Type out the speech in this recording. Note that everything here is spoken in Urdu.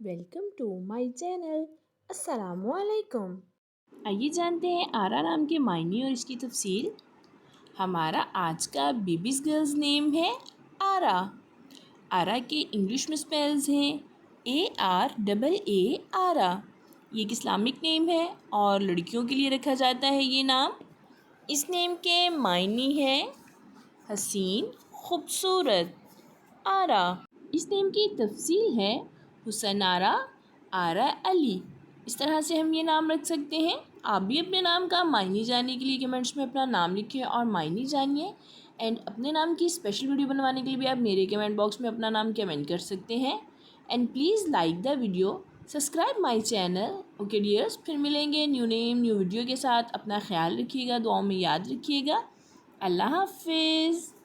Welcome to my channel. السلام علیکم۔ آئیے جانتے ہیں آرا نام کے معنی اور اس کی تفصیل۔ ہمارا آج کا بیبیز گرلز نیم ہے آرا۔ آرا کے انگلش میں سپیلز ہیں ARAA آرا۔ یہ ایک اسلامک نیم ہے اور لڑکیوں کے لیے رکھا جاتا ہے یہ نام۔ اس نیم کے معنی ہے حسین، خوبصورت۔ آرا اس نیم کی تفصیل ہے حسن آرا، آرا علی۔ اس طرح سے ہم یہ نام رکھ سکتے ہیں۔ آپ بھی اپنے نام کا معنی جاننے کے لیے کمنٹس میں اپنا نام لکھیں اور معنی جانیے، اینڈ اپنے نام کی اسپیشل ویڈیو بنوانے کے لیے بھی آپ میرے کمنٹ باکس میں اپنا نام کمنٹ کر سکتے ہیں، and please like the video, subscribe my channel. Okay dears, پھر ملیں گے نیو نیم نیو ویڈیو کے ساتھ۔ اپنا خیال رکھیے گا، دعاؤں میں یاد رکھیے گا۔ اللہ حافظ۔